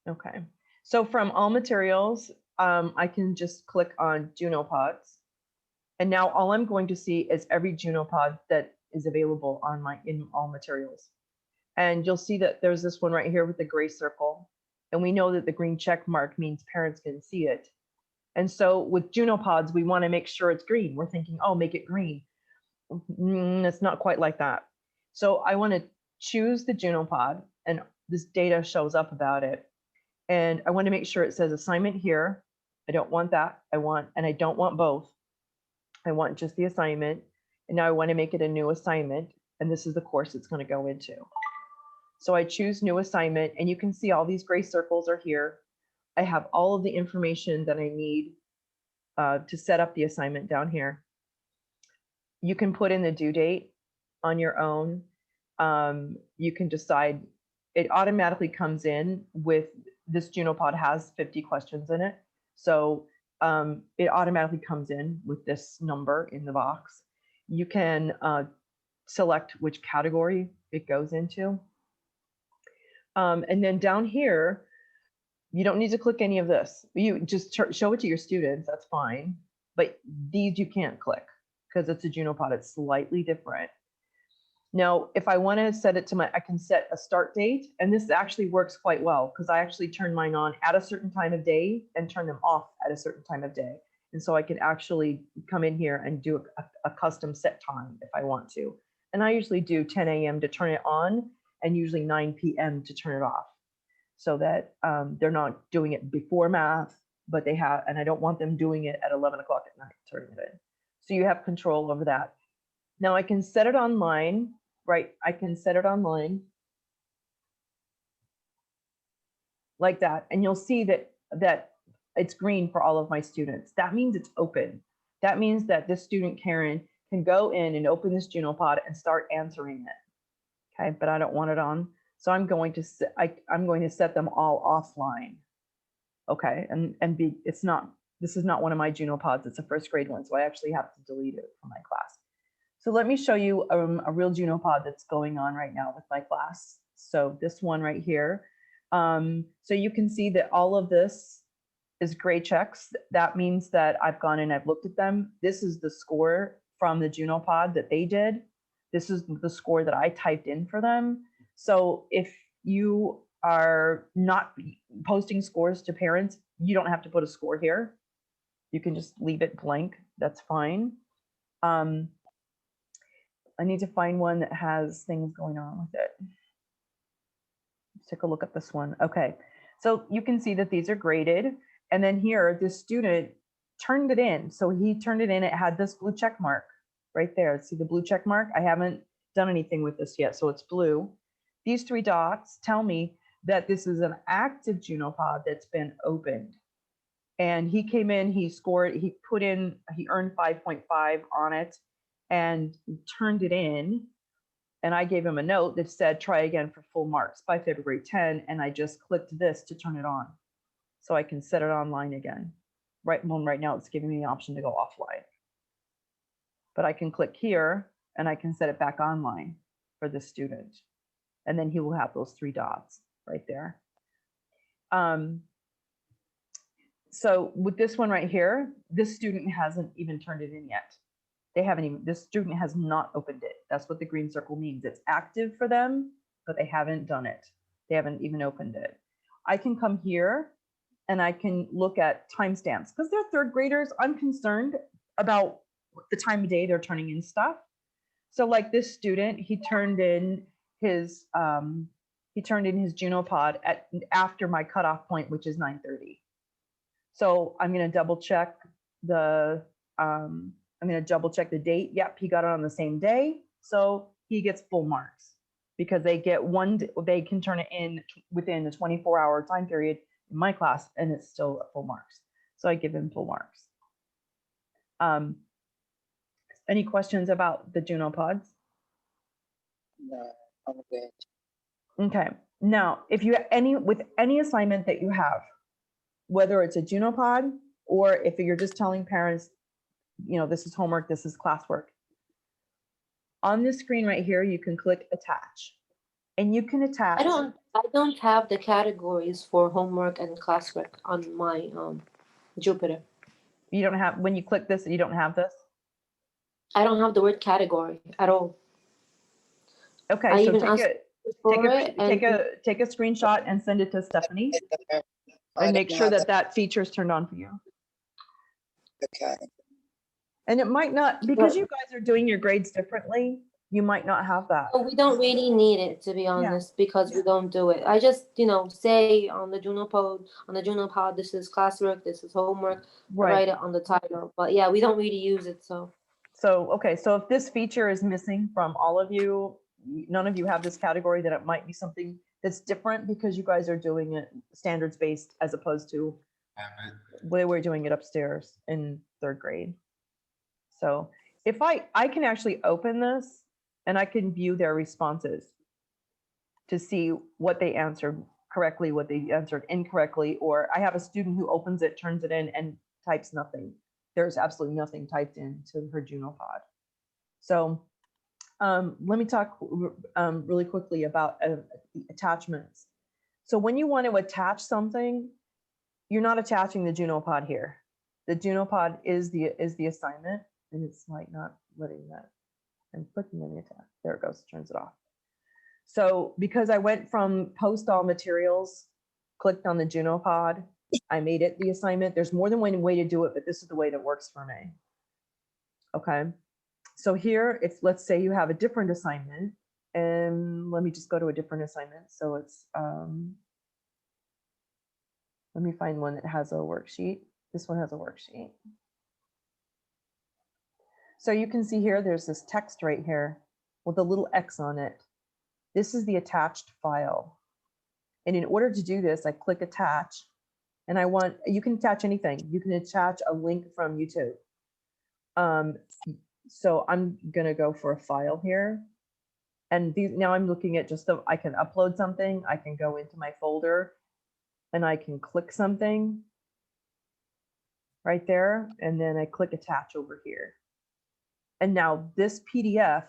Okay. So from all materials, I can just click on Junopods. And now all I'm going to see is every Junopod that is available on in all materials. And you'll see that there's this one right here with the gray circle. And we know that the green check mark means parents can see it. And so with Junopods, we want to make sure it's green. We're thinking, oh, make it green. It's not quite like that. So I want to choose the Junopod, and this data shows up about it. And I want to make sure it says assignment here. I don't want that. And I don't want both. I want just the assignment. And now I want to make it a new assignment. And this is the course it's going to go into. So I choose new assignment, and you can see all these gray circles are here. I have all of the information that I need to set up the assignment down here. You can put in the due date on your own. You can decide, it automatically comes in with, this Junopod has 50 questions in it. So it automatically comes in with this number in the box. You can select which category it goes into. And then down here, you don't need to click any of this. You just show it to your students, that's fine. But these you can't click because it's a Junopod, it's slightly different. Now, if I want to set it to I can set a start date, and this actually works quite well because I actually turn mine on at a certain time of day and turn them off at a certain time of day. And so I can actually come in here and do a custom set time if I want to. And I usually do 10 a.m. to turn it on and usually 9 p.m. to turn it off, so that they're not doing it before math, but they have, and I don't want them doing it at 11 o'clock at night, turning it in. So you have control over that. Now I can set it online, right? I can set it online like that. And you'll see that it's green for all of my students. That means it's open. That means that this student, Karen, can go in and open this Junopod and start answering it. Okay, but I don't want it on. So I'm going to set them all offline. Okay, this is not one of my Junopods, it's a first grade one, so I actually have to delete it from my class. So let me show you a real Junopod that's going on right now with my class. So this one right here. So you can see that all of this is gray checks. That means that I've gone and I've looked at them. This is the score from the Junopod that they did. This is the score that I typed in for them. So if you are not posting scores to parents, you don't have to put a score here. You can just leave it blank. That's fine. I need to find one that has things going on with it. Let's take a look at this one. Okay, so you can see that these are graded. And then here, this student turned it in. So he turned it in, it had this blue check mark right there. See the blue check mark? I haven't done anything with this yet, so it's blue. These 3 dots tell me that this is an active Junopod that's been opened. And he came in, he scored, he earned 5.5 on it and turned it in. And I gave him a note that said, try again for full marks by February 10. And I just clicked this to turn it on. So I can set it online again. Right now it's giving me the option to go offline. But I can click here and I can set it back online for the student. And then he will have those 3 dots right there. So with this one right here, this student hasn't even turned it in yet. This student has not opened it. That's what the green circle means. It's active for them, but they haven't done it. They haven't even opened it. I can come here and I can look at timestamps because they're 3rd graders. I'm concerned about the time of day they're turning in stuff. So like this student, he turned in his Junopod after my cutoff point, which is 9:30. So I'm going to double check the date. Yep, he got it on the same day. So he gets full marks because they can turn it in within the 24-hour time period in my class and it's still at full marks. So I give him full marks. Any questions about the Junopods? No, I'm good. Okay. Now, with any assignment that you have, whether it's a Junopod or if you're just telling parents, this is homework, this is classwork. On this screen right here, you can click attach. and you can attach. I don't have the categories for homework and classwork on my Jupiter. You don't have, when you click this, you don't have this? I don't have the word category at all. Okay, I so even asked for it, and take a screenshot and send it to Stephanie and make sure that that feature is turned on for you. Okay. And it might not, because you guys are doing your grades differently, you might not have that. But we don't really need it, to be honest, because we don't do it. I just, say on the Junopod, this is classwork, this is homework. Right. I write it on the title. But yeah, we don't really use it, so. So, okay, so if this feature is missing from all of you, none of you have this category, then it might be something that's different because you guys are doing it standards based as opposed to where we're doing it upstairs in 3rd grade. So if I can actually open this and I can view their responses to see what they answered correctly, what they answered incorrectly, or I have a student who opens it, turns it in, and types nothing. There's absolutely nothing typed into her Junopod. So let me talk really quickly about attachments. So when you want to attach something, you're not attaching the Junopod here. The Junopod is the assignment, and it's like not letting that. I'm clicking on the attach. There it goes, turns it off. So because I went from post all materials, clicked on the Junopod, I made it the assignment. There's more than one way to do it, but this is the way that works for me. Okay. So here, if let's say you have a different assignment, and let me just go to a different assignment. So it's, let me find one that has a worksheet. This one has a worksheet. So you can see here, there's this text right here with a little X on it. This is the attached file. And in order to do this, I click attach, and you can attach anything. You can attach a link from YouTube. So I'm gonna go for a file here. And now I'm looking at I can upload something, I can go into my folder, and I can click something right there, and then I click attach over here. And now this PDF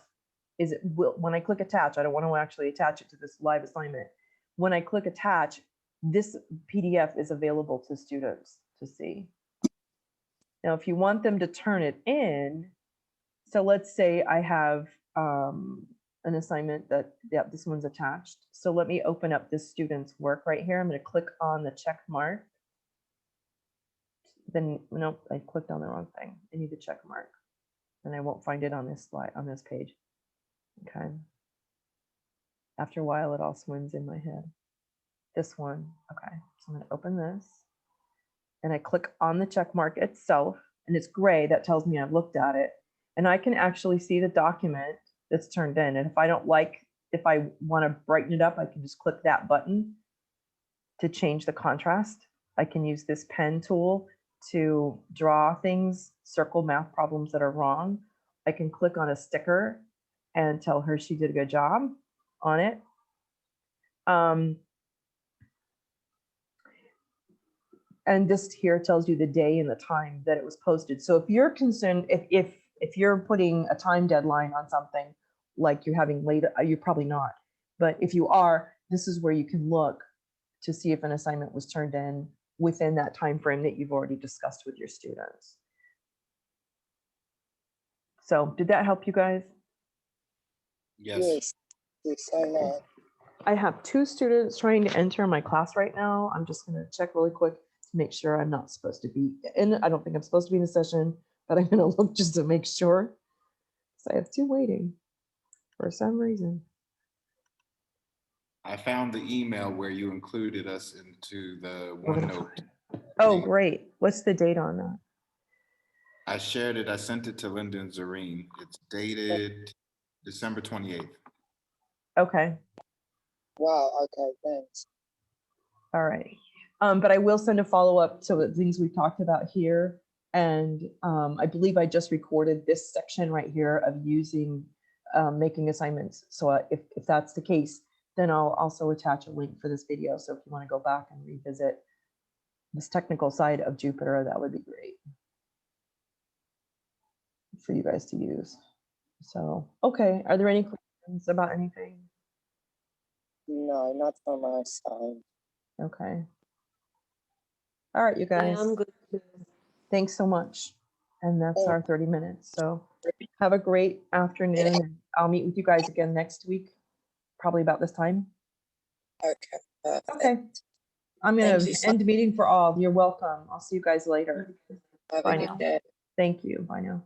when I click attach, I don't want to actually attach it to this live assignment. When I click attach, this PDF is available to students to see. Now, if you want them to turn it in, so let's say I have an assignment that, this one's attached. So let me open up this student's work right here. I'm going to click on the check mark. Then, nope, I clicked on the wrong thing. I need the check mark, and I won't find it on this slide, on this page. Okay. After a while, it all swims in my head. This one. Okay. So I'm going to open this, and I click on the check mark itself, and it's gray. That tells me I've looked at it, and I can actually see the document that's turned in. And if I want to brighten it up, I can just click that button to change the contrast. I can use this pen tool to draw things, circle math problems that are wrong. I can click on a sticker and tell her she did a good job on it. And this here tells you the day and the time that it was posted. So if you're concerned, if you're putting a time deadline on something, like you're having late, you're probably not. But if you are, this is where you can look to see if an assignment was turned in within that time frame that you've already discussed with your students. So did that help you guys? Yes. Yes, I know. I have 2 students trying to enter my class right now. I'm just going to check really quick to make sure I'm not supposed to be in. I don't think I'm supposed to be in the session, but I'm going to look just to make sure. So I have 2 waiting for some reason. I found the email where you included us into the OneNote. Oh, great. What's the date on that? I shared it. I sent it to Linda and Zareen. It's dated December 28th. Okay. Wow, okay, thanks. All right. But I will send a follow-up to the things we've talked about here. And I believe I just recorded this section right here of using making assignments. So if that's the case, then I'll also attach a link for this video. So if you want to go back and revisit this technical side of Jupiter, that would be great for you guys to use. So, okay. Are there any questions about anything? No, not from my side. Okay. All right, you Yeah, guys, I'm good. too. thanks so much. And that's our 30 minutes. So have a great afternoon. And I'll meet with you guys again next week, probably about this time. Okay, perfect. Okay. I'm Thank going you to so end the meeting for all. You're welcome. I'll see you guys later. Have Bye a now. good day. Thank you. Bye now.